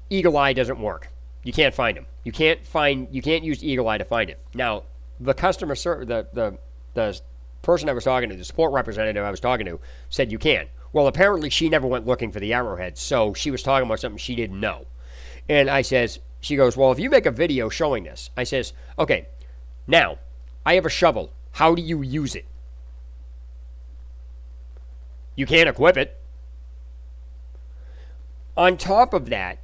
S1: Eagle Eye doesn't work. You can't find them. You can't use Eagle Eye to find it. Now, the customer the person I was talking to, the support representative I was talking to, said you can. Well, apparently she never went looking for the arrowheads, so she was talking about something she didn't know. And she goes, well, if you make a video showing this, I says, okay, now, I have a shovel. How do you use it? You can't equip it. On top of that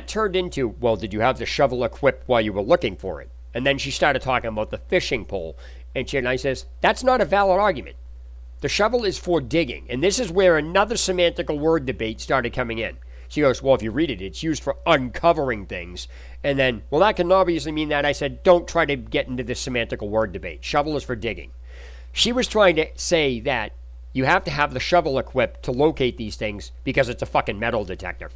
S1: turned into, well, did you have the shovel equipped while you were looking for it? And then she started talking about the fishing pole. And I says, that's not a valid argument. The shovel is for digging. And this is where another semantical word debate started coming in. She goes, well, if you read it, it's used for uncovering things. And then, well, that can obviously mean that. I said, don't try to get into this semantical word debate. Shovel is for digging. She was trying to say that you have to have the shovel equipped to locate these things because it's a fucking metal detector.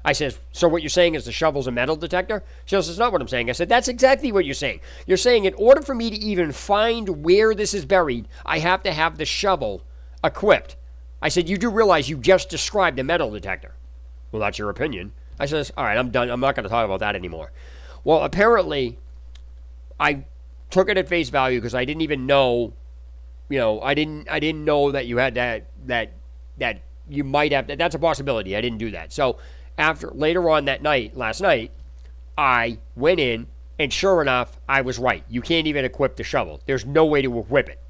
S1: I says, so what you're saying is the shovel's a metal detector? She goes, that's not what I'm saying. I said, that's exactly what you're saying. You're saying in order for me to even find where this is buried, I have to have the shovel equipped. I said, you do realize you just described a metal detector. Well, that's your opinion. I says, all right, I'm done. I'm not going to talk about that anymore. Well, apparently, I took it at face value because I didn't even know, I didn't know that you had that you might have, that's a possibility. I didn't do that. So later on that night, last night, I went in and sure enough, I was right. You can't even equip the shovel. There's no way to equip it.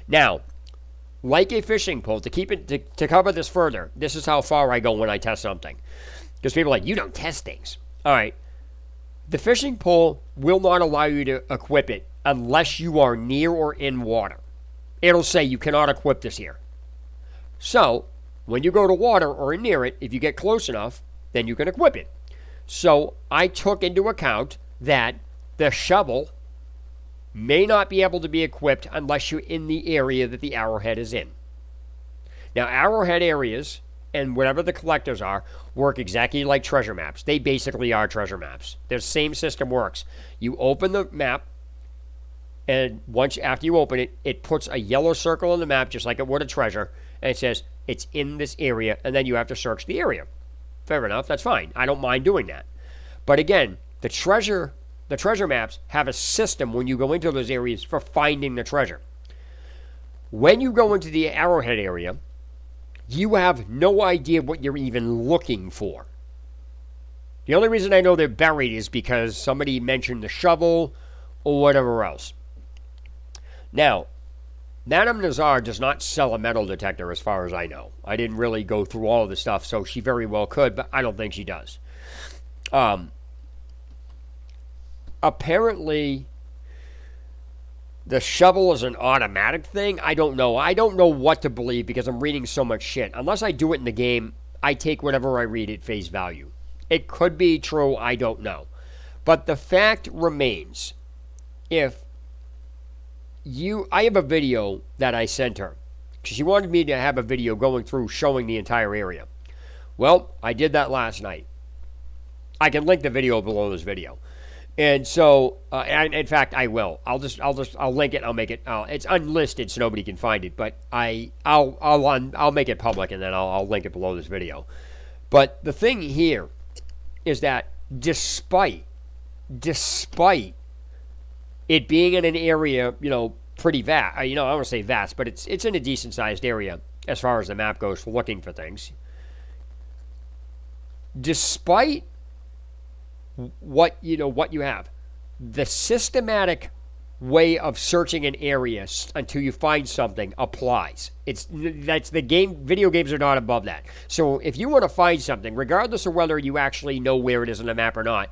S1: Now, like a fishing pole, to cover this further, this is how far I go when I test something. Because people are like, you don't test things. All right. The fishing pole will not allow you to equip it unless you are near or in water. It'll say you cannot equip this here. So, when you go to water or near it, if you get close enough, then you can equip it. So, I took into account that the shovel may not be able to be equipped unless you're in the area that the Arrowhead is in. Now, Arrowhead areas and whatever the collectors are work exactly like treasure maps. They basically are treasure maps. The same system works. You open the map, and after you open it, it puts a yellow circle on the map just like it would a treasure, and it says it's in this area, and then you have to search the area. Fair enough, that's fine. I don't mind doing that. But again, the treasure maps have a system when you go into those areas for finding the treasure. When you go into the Arrowhead area, you have no idea what you're even looking for. The only reason I know they're buried is because somebody mentioned the shovel or whatever else. Now, Madame Nazar does not sell a metal detector as far as I know. I didn't really go through all of the stuff, so she very well could, but I don't think she does. Apparently, the shovel is an automatic thing. I don't know. I don't know what to believe because I'm reading so much shit. Unless I do it in the game, I take whatever I read at face value. It could be true. I don't know. But the fact remains, I have a video that I sent her. She wanted me to have a video going through showing the entire area. Well, I did that last night. I can link the video below this video. And so, in fact, I will. I'll link it. I'll make it. It's unlisted, so nobody can find it. But I'll make it public, and then I'll link it below this video. But the thing here is that despite it being in an area, pretty vast. I don't want to say vast, but it's in a decent sized area as far as the map goes for looking for things. Despite what you have, the systematic way of searching an area until you find something applies. That's the game. Video games are not above that. So if you want to find something, regardless of whether you actually know where it is on the map or not,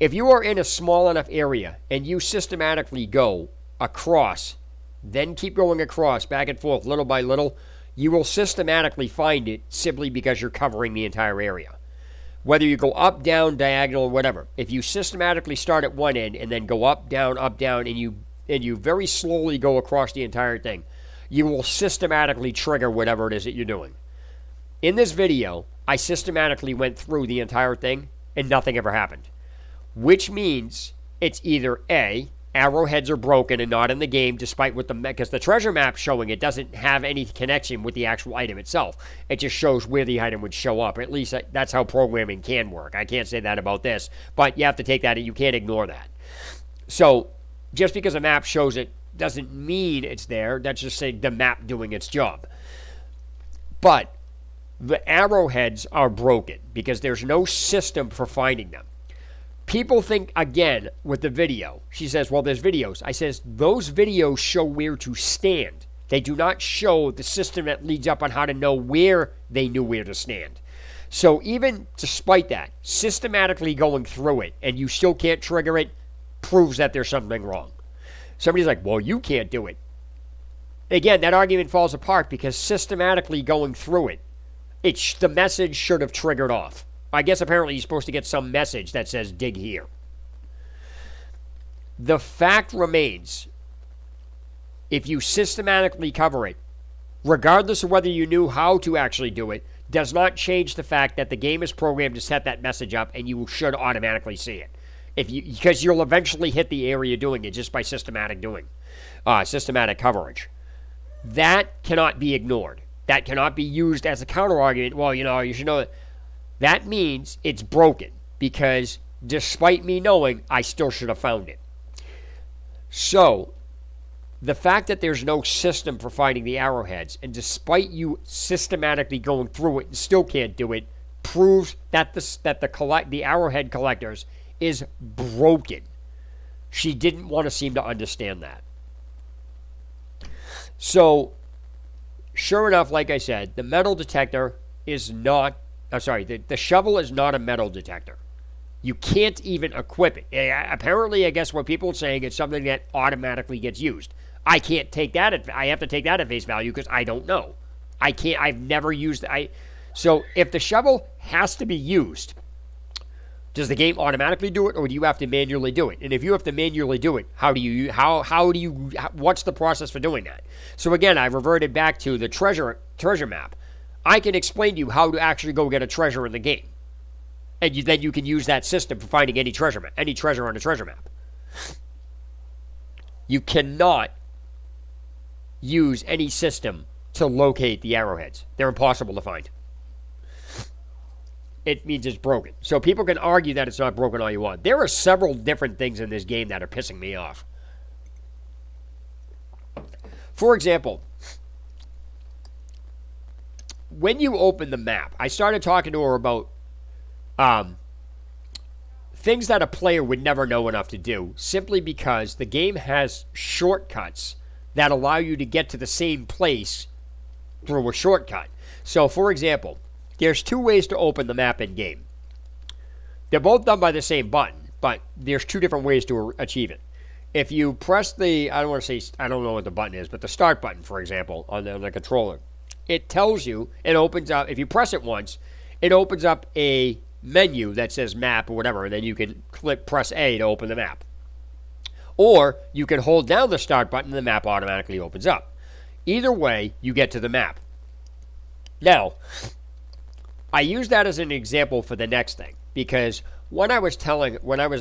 S1: if you are in a small enough area and you systematically go across, then keep going across back and forth little by little, you will systematically find it simply because you're covering the entire area. Whether you go up, down, diagonal, or whatever, if you systematically start at one end and then go up, down, and you very slowly go across the entire thing, you will systematically trigger whatever it is that you're doing. In this video, I systematically went through the entire thing and nothing ever happened. Which means it's either A, arrowheads are broken and not in the game, because the treasure map showing it doesn't have any connection with the actual item itself. It just shows where the item would show up. At least that's how programming can work. I can't say that about this, but you have to take that, you can't ignore that. So just because a map shows it doesn't mean it's there. That's just saying the map doing its job. But the arrowheads are broken because there's no system for finding them. People think, again, with the video, she says, well, there's videos. I says, those videos show where to stand. They do not show the system that leads up on how to know where they knew where to stand. So even despite that, systematically going through it and you still can't trigger it proves that there's something wrong. Somebody's like, well, you can't do it. Again, that argument falls apart because systematically going through it, the message should have triggered off. I guess apparently you're supposed to get some message that says dig here. The fact remains, if you systematically cover it, regardless of whether you knew how to actually do it, does not change the fact that the game is programmed to set that message up and you should automatically see it. Because you'll eventually hit the area doing it just by systematic coverage. That cannot be ignored. That cannot be used as a counter argument. Well, you should know that. That means it's broken because despite me knowing, I still should have found it. So, the fact that there's no system for finding the arrowheads, and despite you systematically going through it and still can't do it, proves that the arrowhead collectors is broken. She didn't want to seem to understand that. So, sure enough, like I said, the metal detector is not... the shovel is not a metal detector. You can't even equip it. Apparently, I guess what people are saying is something that automatically gets used. I can't take that. I have to take that at face value because I don't know. I've never used it. So if the shovel has to be used, does the game automatically do it, or do you have to manually do it? And if you have to manually do it, what's the process for doing that? So again, I reverted back to the treasure map. I can explain to you how to actually go get a treasure in the game. And then you can use that system for finding any treasure on a treasure map. You cannot use any system to locate the arrowheads. They're impossible to find. It means it's broken. So people can argue that it's not broken all you want. There are several different things in this game that are pissing me off. For example, when you open the map, I started talking to her about things that a player would never know enough to do, simply because the game has shortcuts that allow you to get to the same place through a shortcut. So, for example, there's two ways to open the map in game. They're both done by the same button, but there's two different ways to achieve it. If you press I don't know what the button is, but the start button, for example, on the controller, it tells you, it opens up, if you press it once, it opens up a menu that says map or whatever, and then you can press A to open the map. Or you can hold down the start button and the map automatically opens up. Either way, you get to the map. Now, I use that as an example for the next thing, because when I was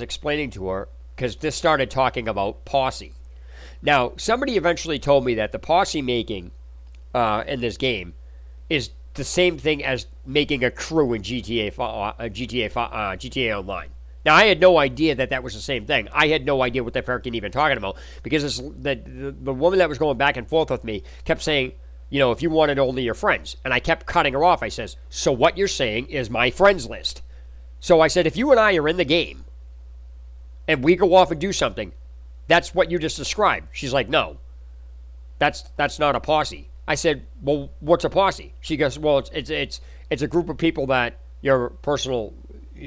S1: explaining to her, because this started talking about posse. Now, somebody eventually told me that the posse making in this game is the same thing as making a crew in GTA Online. Now, I had no idea that was the same thing. I had no idea what they're freaking even talking about, because the woman that was going back and forth with me kept saying, if you wanted only your friends. And I kept cutting her off. I says, so what you're saying is my friends list. So I said, if you and I are in the game and we go off and do something, that's what you just described. She's like, no, that's not a posse. I said, well, what's a posse? She goes, well, it's a group of people that you're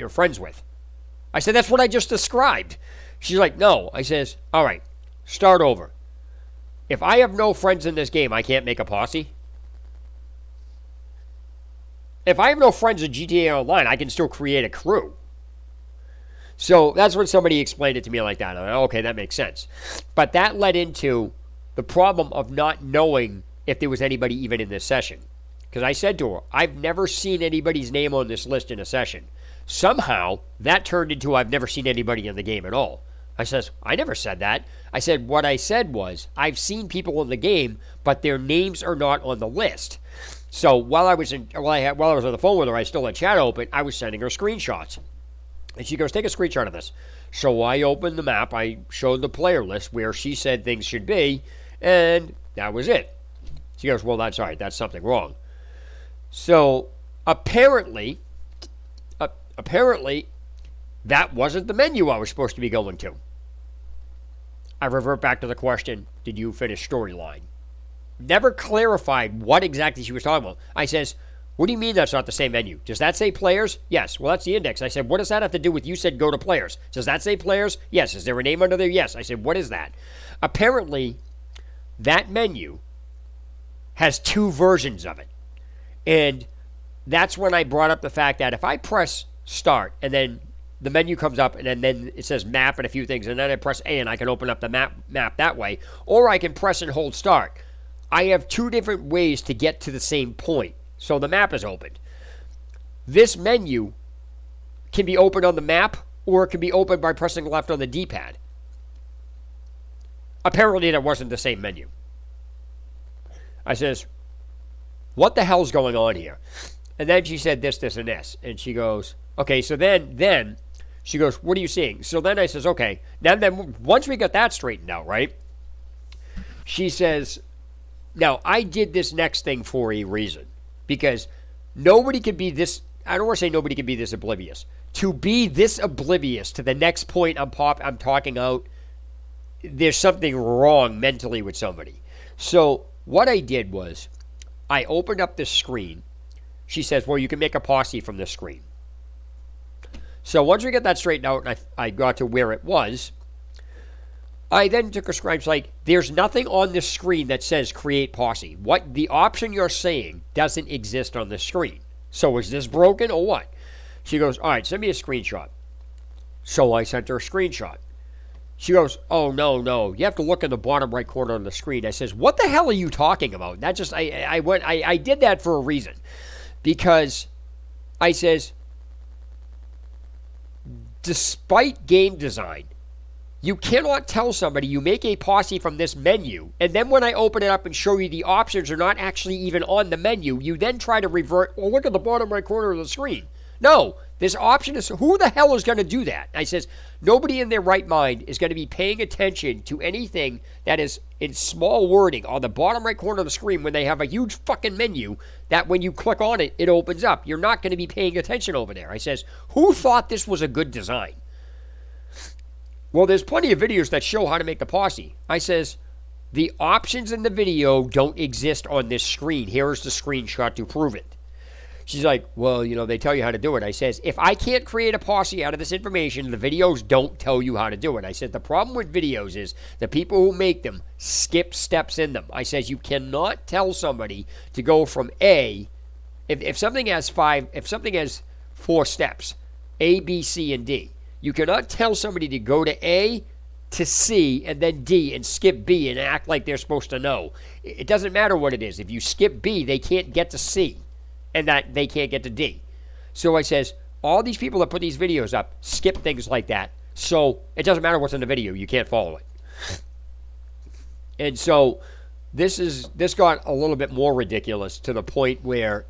S1: friends with. I said, that's what I just described. She's like, no. I says, all right, start over. If I have no friends in this game, I can't make a posse. If I have no friends in GTA Online, I can still create a crew. So that's when somebody explained it to me like that. I'm like, okay, that makes sense. But that led into the problem of not knowing if there was anybody even in this session. Because I said to her, I've never seen anybody's name on this list in a session. Somehow, that turned into I've never seen anybody in the game at all. I says, I never said that. I said, what I said was, I've seen people in the game, but their names are not on the list. So while I was on the phone with her, I still had chat open, I was sending her screenshots. And she goes, take a screenshot of this. So I opened the map, I showed the player list where she said things should be, and that was it. She goes, well, that's all right, that's something wrong. So apparently, that wasn't the menu I was supposed to be going to. I revert back to the question, did you finish storyline? Never clarified what exactly she was talking about. I says, what do you mean that's not the same menu? Does that say players? Yes. Well, that's the index. I said, what does that have to do with you said go to players? Does that say players? Yes. Is there a name under there? Yes. I said, what is that? Apparently, that menu has two versions of it. And that's when I brought up the fact that if I press start and then the menu comes up and then it says map and a few things, and then I press A and I can open up the map that way, or I can press and hold start. I have two different ways to get to the same point. So the map is opened. This menu can be opened on the map, or it can be opened by pressing left on the D-pad. Apparently that wasn't the same menu. I says, what the hell's going on here? And then she said this, and this. And she goes, okay, so then she goes, what are you seeing? So then I says, okay. Then once we got that straightened out, right? She says, now I did this next thing for a reason. Because nobody could be this, I don't want to say nobody could be this oblivious. To be this oblivious to the next point I'm talking out, there's something wrong mentally with somebody. So what I did was, I opened up this screen. She says, well, you can make a posse from this screen. So once we get that straightened out and I got to where it was, I then took a screen. Like, there's nothing on this screen that says create posse. What the option you're saying doesn't exist on the screen. So is this broken or what? She goes, all right, send me a screenshot. So I sent her a screenshot. She goes, oh, no. You have to look in the bottom right corner of the screen. I says, what the hell are you talking about? That just, I did that for a reason. Because I says, despite game design, you cannot tell somebody you make a posse from this menu, and then when I open it up and show you the options are not actually even on the menu, you then try to revert, well, look at the bottom right corner of the screen. No, this option is, who the hell is going to do that? I says, nobody in their right mind is going to be paying attention to anything that is in small wording on the bottom right corner of the screen when they have a huge fucking menu that when you click on it, it opens up. You're not going to be paying attention over there. I says, who thought this was a good design? Well, there's plenty of videos that show how to make the posse. I says, the options in the video don't exist on this screen. Here's the screenshot to prove it. She's like, well, they tell you how to do it. I says, if I can't create a posse out of this information, the videos don't tell you how to do it. I said, the problem with videos is the people who make them skip steps in them. I says, you cannot tell somebody to go from A, if something has 4 steps, A, B, C, and D, you cannot tell somebody to go to A, to C, and then D, and skip B and act like they're supposed to know. It doesn't matter what it is. If you skip B, they can't get to C. And that they can't get to D. So I says, all these people that put these videos up skip things like that. So it doesn't matter what's in the video. You can't follow it. And so this got a little bit more ridiculous to the point where,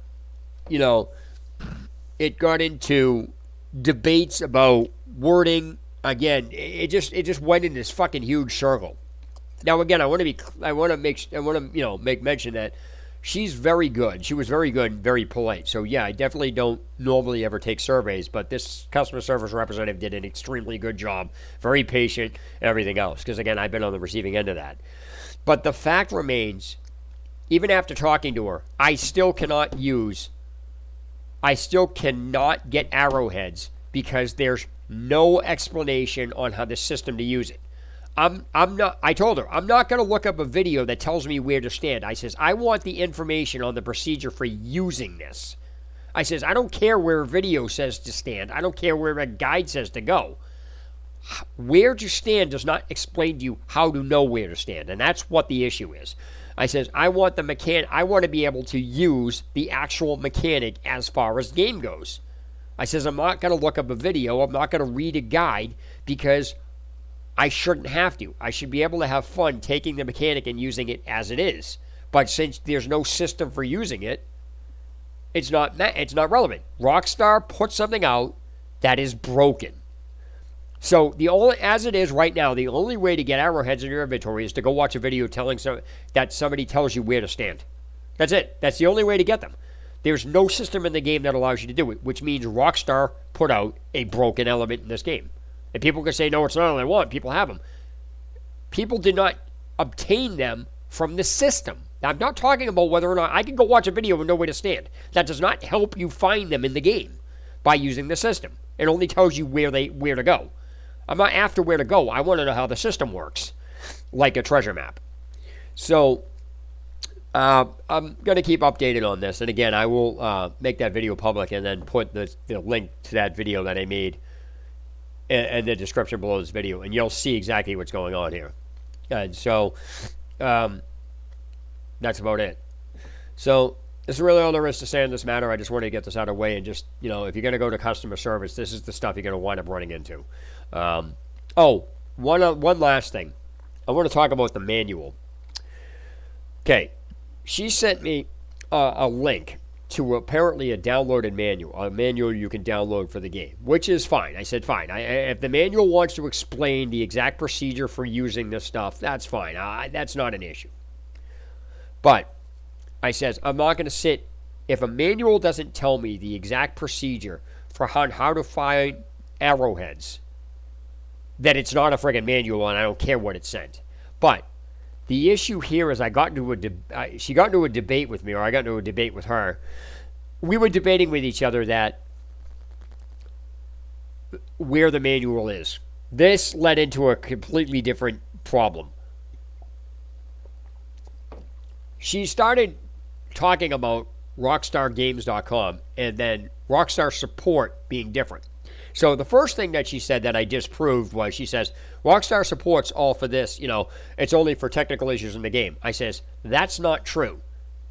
S1: it got into debates about wording. Again, it just went in this fucking huge circle. Now again, I want to make mention that she's very good. She was very good and very polite. So, yeah, I definitely don't normally ever take surveys, but this customer service representative did an extremely good job, very patient, and everything else. Because, again, I've been on the receiving end of that. But the fact remains, even after talking to her, I still cannot get Arrowheads because there's no explanation on how the system to use it. I told her, I'm not going to look up a video that tells me where to stand. I says, I want the information on the procedure for using this. I says, I don't care where a video says to stand. I don't care where a guide says to go. Where to stand does not explain to you how to know where to stand. And that's what the issue is. I says, I want to be able to use the actual mechanic as far as game goes. I says, I'm not going to look up a video. I'm not going to read a guide because I shouldn't have to. I should be able to have fun taking the mechanic and using it as it is. But since there's no system for using it, it's not relevant. Rockstar put something out that is broken. So as it is right now, the only way to get arrowheads in your inventory is to go watch a video that somebody tells you where to stand. That's it. That's the only way to get them. There's no system in the game that allows you to do it, which means Rockstar put out a broken element in this game. And people can say, no, it's not all I want. People have them. People did not obtain them from the system. Now, I'm not talking about whether or not I can go watch a video and know where to stand. That does not help you find them in the game by using the system. It only tells you where to go. I'm not after where to go. I want to know how the system works, like a treasure map. So I'm going to keep updated on this. And again, I will make that video public and then put the link to that video that I made in the description below this video. And you'll see exactly what's going on here. And so that's about it. So this is really all there is to say on this matter. I just wanted to get this out of the way. And just, if you're going to go to customer service, this is the stuff you're going to wind up running into. One last thing. I want to talk about the manual. Okay. She sent me a link to apparently a downloaded manual, a manual you can download for the game, which is fine. I said, fine. If the manual wants to explain the exact procedure for using this stuff, that's fine. That's not an issue. But I says, I'm not going to sit, if a manual doesn't tell me the exact procedure for how to find arrowheads, that it's not a friggin' manual and I don't care what it sent. But the issue here is she got into a debate with me, or I got into a debate with her. We were debating with each other that where the manual is. This led into a completely different problem. She started talking about RockstarGames.com and then Rockstar support being different. So the first thing that she said that I disproved was, she says, Rockstar support's all for this, it's only for technical issues in the game. I says, that's not true.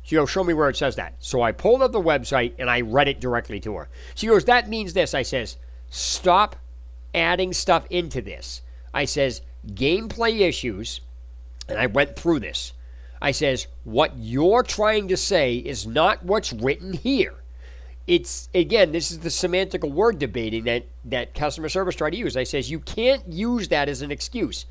S1: She goes, show me where it says that. So I pulled up the website and I read it directly to her. She goes, that means this. I says, stop adding stuff into this. I says, gameplay issues, and I went through this. I says, what you're trying to say is not what's written here. It's, again, this is the semantical word debating that customer service tried to use. I says, you can't use that as an excuse.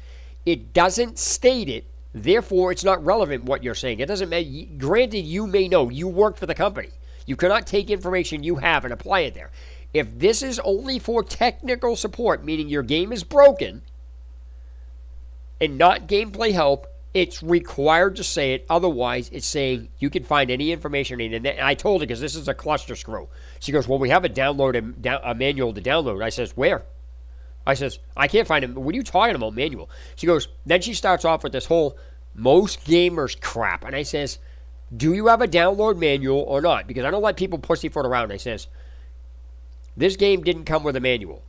S1: It doesn't state it, therefore it's not relevant what you're saying. It doesn't matter. Granted, you may know. You work for the company. You cannot take information you have and apply it there. If this is only for technical support, meaning your game is broken, and not gameplay help, it's required to say it. Otherwise, it's saying you can find any information in it. And I told her, because this is a cluster screw. She goes, well, we have a manual to download. I says, where? I says, I can't find it. What are you talking about, manual? She goes, then she starts off with this whole most gamers crap. And I says, do you have a download manual or not? Because I don't let people pussyfoot around. I says, this game didn't come with a manual.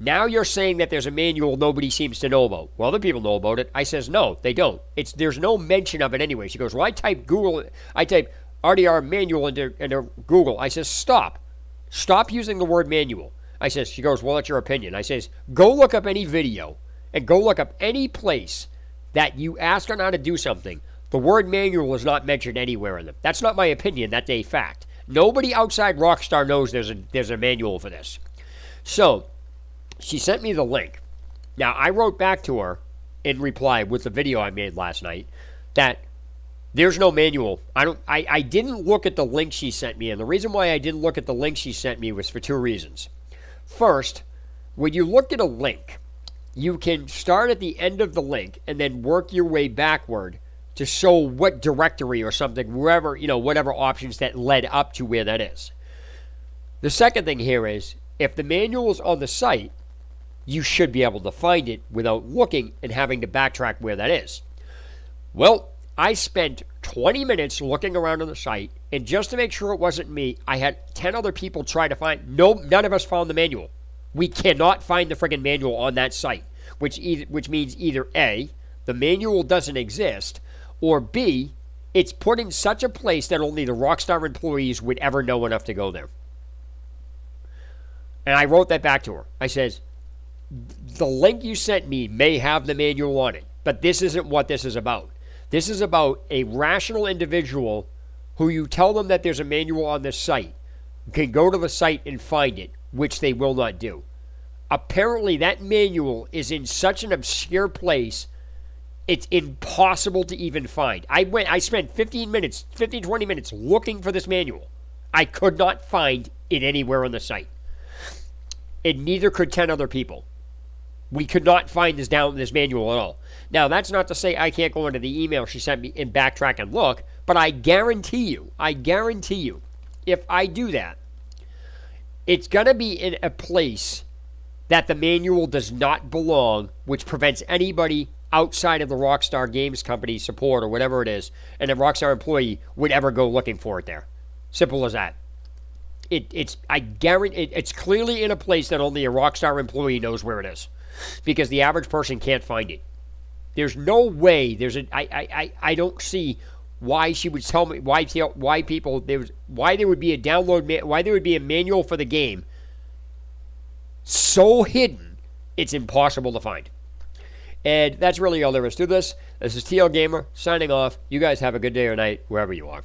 S1: Now you're saying that there's a manual nobody seems to know about. Well, other people know about it. I says, no, they don't. There's no mention of it anyway. She goes, well, I type RDR manual into Google. I says, stop. Stop using the word manual. I says, she goes, well, that's your opinion. I says, go look up any video and go look up any place that you ask on how to do something. The word manual is not mentioned anywhere in them. That's not my opinion. That's a fact. Nobody outside Rockstar knows there's a manual for this. So she sent me the link. Now, I wrote back to her in reply with the video I made last night that there's no manual. I didn't look at the link she sent me, and the reason why I didn't look at the link she sent me was for two reasons. First, when you look at a link, you can start at the end of the link and then work your way backward to show what directory or something, wherever, whatever options that led up to where that is. The second thing here is, if the manual is on the site, you should be able to find it without looking and having to backtrack where that is. Well, I spent 20 minutes looking around on the site, and just to make sure it wasn't me, I had 10 other people try to find. None of us found the manual. We cannot find the friggin' manual on that site, which means either A, the manual doesn't exist, or B, it's put in such a place that only the Rockstar employees would ever know enough to go there. And I wrote that back to her. I says, the link you sent me may have the manual on it, but this isn't what this is about. This is about a rational individual who you tell them that there's a manual on this site, can go to the site and find it, which they will not do. Apparently, that manual is in such an obscure place, it's impossible to even find. I spent 20 minutes looking for this manual. I could not find it anywhere on the site. And neither could 10 other people. We could not find this manual at all. Now, that's not to say I can't go into the email she sent me and backtrack and look, but I guarantee you, if I do that, it's going to be in a place that the manual does not belong, which prevents anybody outside of the Rockstar Games company support or whatever it is, and a Rockstar employee would ever go looking for it there. Simple as that. I guarantee it's clearly in a place that only a Rockstar employee knows where it is, because the average person can't find it. There's no way. I don't see why she would tell me why people why there would be a download why there would be a manual for the game so hidden it's impossible to find. And that's really all there is to this. This is TL Gamer signing off. You guys have a good day or night wherever you are.